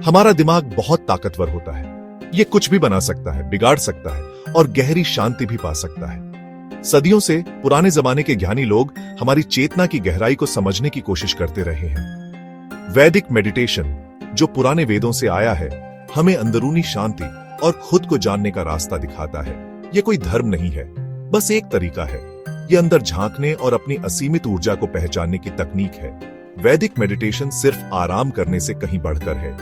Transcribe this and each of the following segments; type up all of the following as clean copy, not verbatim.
हमारा दिमाग बहुत ताकतवर होता है। ये कुछ भी बना सकता है, बिगाड़ सकता है और गहरी शांति भी पा सकता है। सदियों से पुराने जमाने के ज्ञानी लोग हमारी चेतना की गहराई को समझने की कोशिश करते रहे हैं। वैदिक मेडिटेशन, जो पुराने वेदों से आया है, हमें अंदरूनी शांति और खुद को जानने का रास्ता दिखाता है। ये कोई धर्म नहीं है, बस एक तरीका है। ये अंदर झांकने और अपनी असीमित ऊर्जा को पहचानने की तकनीक है। वैदिक मेडिटेशन सिर्फ आराम करने से कहीं बढ़कर है।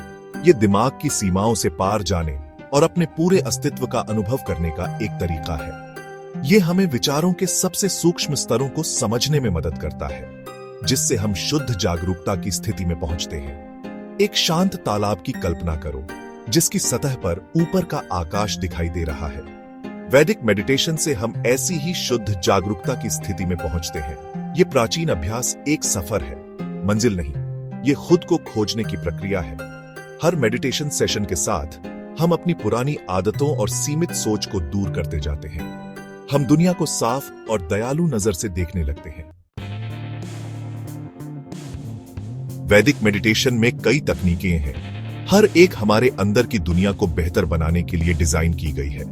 ये दिमाग की सीमाओं से पार जाने और अपने पूरे अस्तित्व का अनुभव करने का एक तरीका है। ये हमें विचारों के सबसे सूक्ष्म स्तरों को समझने में मदद करता है, जिससे हम शुद्ध जागरूकता की स्थिति में पहुंचते हैं। एक शांत तालाब की कल्पना करो, जिसकी सतह पर ऊपर का आकाश दिखाई दे रहा है। वैदिक मेडिटेशन से हम ऐसी ही शुद्ध जागरूकता की स्थिति में पहुंचते हैं। ये प्राचीन अभ्यास एक सफर है, मंजिल नहीं। ये खुद को खोजने की प्रक्रिया है। हर मेडिटेशन सेशन के साथ हम अपनी पुरानी आदतों और सीमित सोच को दूर करते जाते हैं। हम दुनिया को साफ और दयालु नजर से देखने लगते हैं। वैदिक मेडिटेशन में कई तकनीकें हैं। हर एक हमारे अंदर की दुनिया को बेहतर बनाने के लिए डिजाइन की गई है।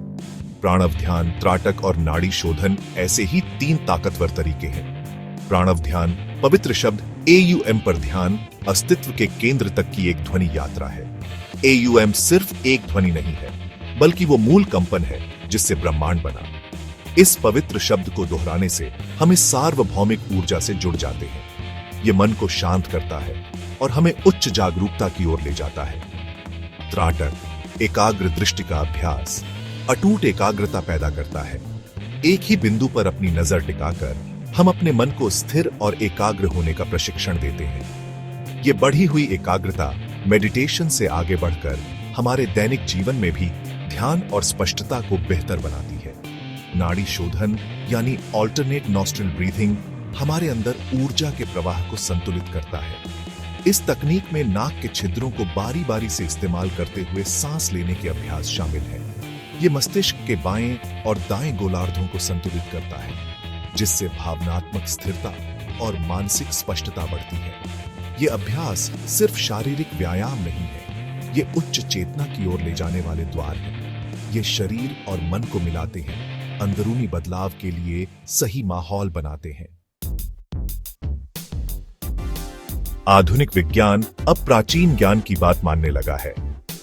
प्राणव ध्यान, त्राटक और नाड़ी शोधन ऐसे ही 3 ताकतवर तरीके हैं। प्राणव ध्यान, पवित्र शब्द AUM पर ध्यान, अस्तित्व के केंद्र तक की एक ध्वनि यात्रा है। AUM सिर्फ एक ध्वनि नहीं है, बल्कि वो मूल कंपन है जिससे ब्रह्मांड बना। इस पवित्र शब्द को दोहराने से हम इस सार्वभौमिक ऊर्जा से जुड़ जाते हैं। ये मन को शांत करता है और हमें उच्च जागरूकता की ओर ले जाता है। त्राटक, एकाग्र दृष्टि का अभ्यास, अटूट एकाग्रता पैदा करता है। एक ही बिंदु पर अपनी नजर टिकाकर हम अपने मन को स्थिर और एकाग्र होने का प्रशिक्षण देते हैं। ये बढ़ी हुई एकाग्रता मेडिटेशन से आगे बढ़कर हमारे दैनिक जीवन में भी ध्यान और स्पष्टता को बेहतर बनाती है। नाड़ी शोधन यानी ऑल्टरनेट नॉस्ट्रल ब्रीथिंग हमारे अंदर ऊर्जा के प्रवाह को संतुलित करता है। इस तकनीक में नाक के छिद्रों को बारी बारी से इस्तेमाल करते हुए सांस लेने के अभ्यास शामिल है। ये मस्तिष्क के बाएं और दाएं गोलार्धों को संतुलित करता है, जिससे भावनात्मक स्थिरता और मानसिक स्पष्टता बढ़ती है। ये अभ्यास सिर्फ शारीरिक व्यायाम नहीं है, ये उच्च चेतना की ओर ले जाने वाले द्वार हैं। ये शरीर और मन को मिलाते हैं, अंदरूनी बदलाव के लिए सही माहौल बनाते हैं। आधुनिक विज्ञान अब प्राचीन ज्ञान की बात मानने लगा है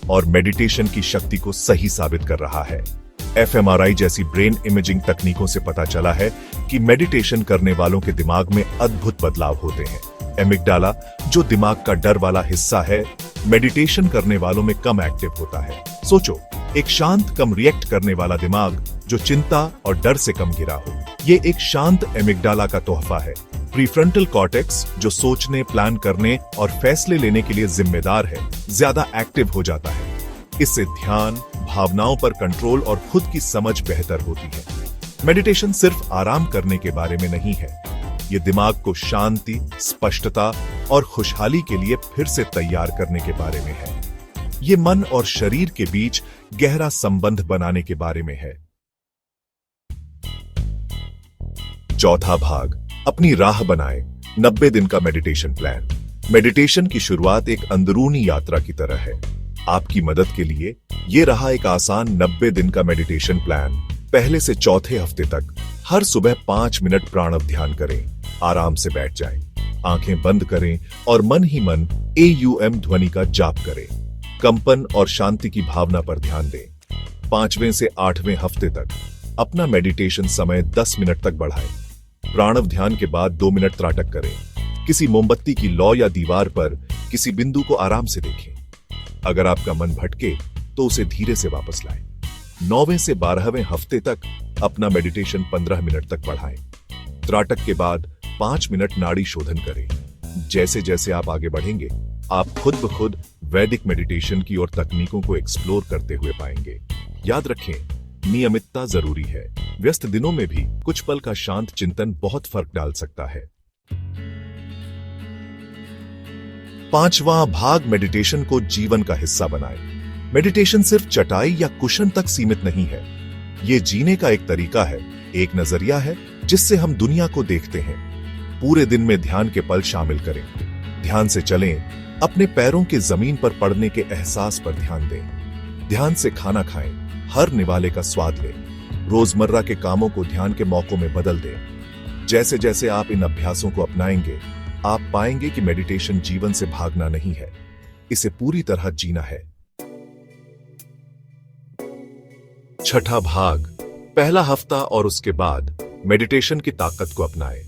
और मेडिटेशन की शक्ति को सही साबित कर रहा है। fMRI जैसी ब्रेन इमेजिंग तकनीकों से पता चला है कि मेडिटेशन करने वालों के दिमाग में अद्भुत बदलाव होते हैं। एमिगडाला, जो दिमाग का डर वाला हिस्सा है, मेडिटेशन करने वालों में कम एक्टिव होता है। सोचो, एक शांत, कम रिएक्ट करने वाला दिमाग जो चिंता और डर से कम घिरा हो। ये एक शांत एमिगडाला का तोहफा है। प्रीफ्रंटल कॉर्टेक्स, जो सोचने, प्लान करने और फैसले लेने के लिए जिम्मेदार है, ज्यादा एक्टिव हो जाता है। इससे ध्यान, भावनाओं पर कंट्रोल और खुद की समझ बेहतर होती है। मेडिटेशन सिर्फ आराम करने के बारे में नहीं है, ये दिमाग को शांति, स्पष्टता और खुशहाली के लिए फिर से तैयार करने के बारे में है। ये मन और शरीर के बीच गहरा संबंध बनाने के बारे में है। चौथा भाग, अपनी राह बनाएं, 90 दिन का मेडिटेशन प्लान। मेडिटेशन की शुरुआत एक अंदरूनी यात्रा की तरह है। आपकी मदद के लिए ये रहा एक आसान 90 दिन का मेडिटेशन प्लान। पहले से चौथे हफ्ते तक हर सुबह 5 मिनट प्राणव ध्यान करें। आराम से बैठ जाएं, आंखें बंद करें और मन ही मन AUM ध्वनि का जाप करें। कंपन और शांति की भावना पर ध्यान दें। 5वें से 8वें हफ्ते तक अपना मेडिटेशन समय 10 मिनट तक बढ़ाएं। प्राणव ध्यान के बाद 2 मिनट त्राटक करें। किसी मोमबत्ती की लौ या दीवार पर किसी बिंदु को आराम से देखें। अगर आपका मन भटके तो उसे धीरे से वापस लाएं। 9वें से 12वें हफ्ते तक अपना मेडिटेशन 15 मिनट तक बढ़ाएं। त्राटक के बाद 5 मिनट नाड़ी शोधन करें। जैसे जैसे आप आगे बढ़ेंगे, आप खुद ब खुद वैदिक मेडिटेशन की और तकनीकों को एक्सप्लोर करते हुए पाएंगे। याद रखें, नियमितता जरूरी है। व्यस्त दिनों में भी कुछ पल का शांत चिंतन बहुत फर्क डाल सकता है। 5वां भाग, मेडिटेशन को जीवन का हिस्सा बनाएं। मेडिटेशन सिर्फ चटाई या कुशन तक सीमित नहीं है। ये जीने का एक तरीका है, एक नजरिया है जिससे हम दुनिया को देखते हैं। पूरे दिन में ध्यान के पल शामिल करें। ध्यान से चलें, अपने पैरों के जमीन पर पड़ने के एहसास पर ध्यान दें। ध्यान से खाना खाएं, हर निवाले का स्वाद लें। रोजमर्रा के कामों को ध्यान के मौकों में बदल दें। जैसे जैसे आप इन अभ्यासों को अपनाएंगे, आप पाएंगे कि मेडिटेशन जीवन से भागना नहीं है, इसे पूरी तरह जीना है। छठा भाग, पहला हफ्ता और उसके बाद मेडिटेशन की ताकत को अपनाएं।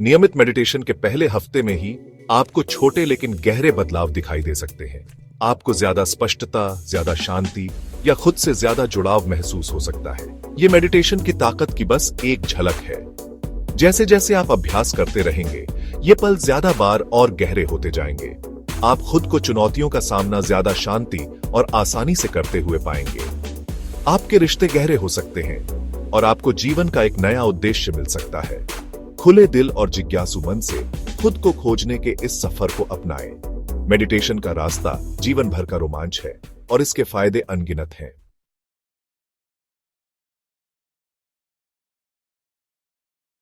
नियमित मेडिटेशन के पहले हफ्ते में ही आपको छोटे लेकिन गहरे बदलाव दिखाई दे सकते हैं। आपको ज्यादा स्पष्टता, ज्यादा शांति या खुद से ज्यादा जुड़ाव महसूस हो सकता है। यह मेडिटेशन की ताकत की बस एक झलक है। जैसे जैसे आप अभ्यास करते रहेंगे, ये पल ज्यादा बार और गहरे होते जाएंगे। आप खुद को चुनौतियों का सामना ज्यादा शांति और आसानी से करते हुए पाएंगे। आपके रिश्ते गहरे हो सकते हैं और आपको जीवन का एक नया उद्देश्य मिल सकता है। खुले दिल और जिज्ञासु मन से खुद को खोजने के इस सफर को अपनाएं। मेडिटेशन का रास्ता जीवन भर का रोमांच है और इसके फायदे अनगिनत हैं।